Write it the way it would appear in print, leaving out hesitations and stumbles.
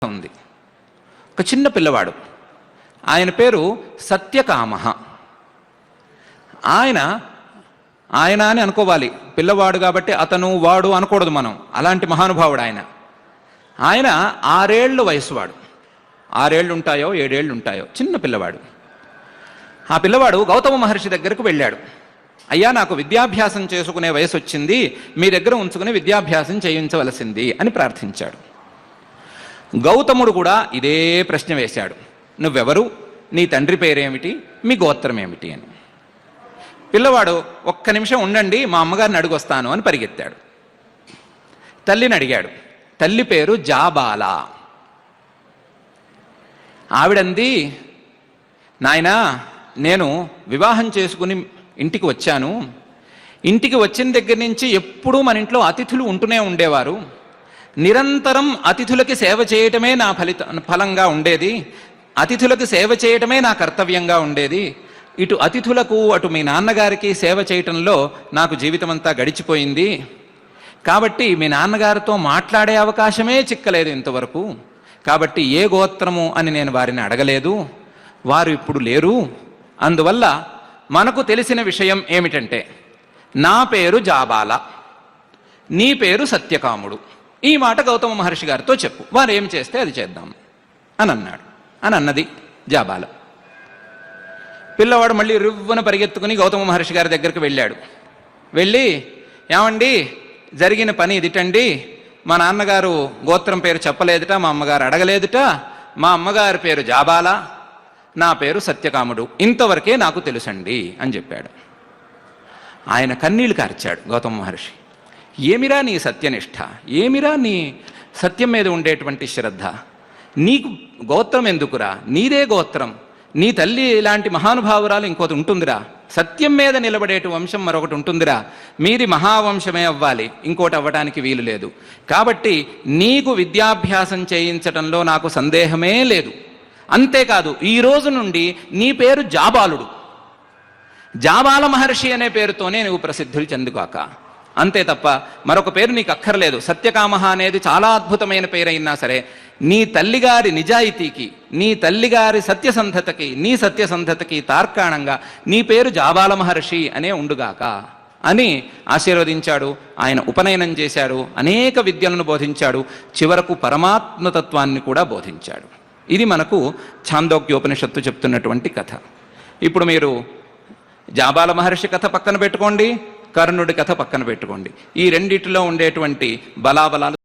ఉంది. ఒక చిన్న పిల్లవాడు, ఆయన పేరు సత్యకామ. ఆయన ఆయన అని అనుకోవాలి, పిల్లవాడు కాబట్టి అతను వాడు అనకూడదు మనం. అలాంటి మహానుభావుడు ఆయన. ఆయన 6 ఏళ్ల వయసువాడు. 6 ఏళ్ళు ఉంటాయో 7 ఏళ్ళు ఉంటాయో, చిన్న పిల్లవాడు. ఆ పిల్లవాడు గౌతమ మహర్షి దగ్గరకు వెళ్ళాడు. అయ్యా, నాకు విద్యాభ్యాసం చేసుకునే వయసు వచ్చింది, మీ దగ్గర ఉంచుకుని విద్యాభ్యాసం చేయించవలసింది అని ప్రార్థించాడు. గౌతముడు కూడా ఇదే ప్రశ్న వేశాడు, నువ్వెవరు, నీ తండ్రి పేరేమిటి, మీ గోత్రం ఏమిటి అని. పిల్లవాడు ఒక్క నిమిషం ఉండండి, మా అమ్మగారిని అడిగొస్తాను అని పరిగెత్తాడు. తల్లిని అడిగాడు. తల్లి పేరు జాబాల. ఆవిడంది, నాయనా, నేను వివాహం చేసుకుని ఇంటికి వచ్చాను. ఇంటికి వచ్చిన దగ్గర నుంచి ఎప్పుడూ మన ఇంట్లో అతిథులు ఉంటూనే ఉండేవారు. నిరంతరం అతిథులకి సేవ చేయటమే నా ఫలంగా ఉండేది. అతిథులకు సేవ చేయటమే నా కర్తవ్యంగా ఉండేది. ఇటు అతిథులకు అటు మీ నాన్నగారికి సేవ చేయటంలో నాకు జీవితం అంతా గడిచిపోయింది. కాబట్టి మీ నాన్నగారితో మాట్లాడే అవకాశమే చిక్కలేదు ఇంతవరకు. కాబట్టి ఏ గోత్రము అని నేను వారిని అడగలేదు. వారు ఇప్పుడు లేరు. అందువల్ల మనకు తెలిసిన విషయం ఏమిటంటే, నా పేరు జాబాల, నీ పేరు సత్యకాముడు. ఈ మాట గౌతమ మహర్షి గారితో చెప్పు, వారు ఏం చేస్తే అది చేద్దాం అని అన్నాడు. అని అన్నది జాబాల. పిల్లవాడు మళ్ళీ రివ్వున పరిగెత్తుకుని గౌతమ మహర్షి గారి దగ్గరికి వెళ్ళాడు. వెళ్ళి, ఏమండి, జరిగిన పని ఇదిటండి, మా నాన్నగారు గోత్రం పేరు చెప్పలేదుట, మా అమ్మగారు అడగలేదుట, మా అమ్మగారి పేరు జాబాల, నా పేరు సత్యకాముడు, ఇంతవరకే నాకు తెలుసండి అని చెప్పాడు. ఆయన కన్నీళ్లు కార్చాడు గౌతమ మహర్షి. ఏమిరా నీ సత్యనిష్ట, ఏమిరా నీ సత్యం మీద ఉండేటువంటి శ్రద్ధ, నీకు గోత్రం ఎందుకురా, నీదే గోత్రం, నీ తల్లి ఇలాంటి మహానుభావురాలు ఇంకోటి ఉంటుందిరా, సత్యం మీద నిలబడేటు వంశం మరొకటి ఉంటుందిరా, మీది మహావంశమే అవ్వాలి, ఇంకోటి అవ్వడానికి వీలు లేదు. కాబట్టి నీకు విద్యాభ్యాసం చేయించటంలో నాకు సందేహమే లేదు. అంతేకాదు, ఈ రోజు నుండి నీ పేరు జాబాలుడు, జాబాల మహర్షి అనే పేరుతోనే నువ్వు ప్రసిద్ధులు చెందుగాక. అంతే తప్ప మరొక పేరు నీకు అక్కర్లేదు. సత్యకామ అనేది చాలా అద్భుతమైన పేరైనా సరే, నీ తల్లిగారి నిజాయితీకి, నీ తల్లిగారి సత్యసంధతకి, నీ సత్యసంధతకి తార్కాణంగా నీ పేరు జాబాల మహర్షి అనే ఉండుగాక అని ఆశీర్వదించాడు. ఆయన ఉపనయనం చేశాడు, అనేక విద్యలను బోధించాడు, చివరకు పరమాత్మతత్వాన్ని కూడా బోధించాడు. ఇది మనకు ఛాందోగ్యోపనిషత్తు చెప్తున్నటువంటి కథ. ఇప్పుడు మీరు జాబాల మహర్షి కథ పక్కన పెట్టుకోండి, కర్ణుడి కథ పక్కన పెట్టుకోండి. ఈ రెండిటిలో ఉండేటువంటి బలాబలాలు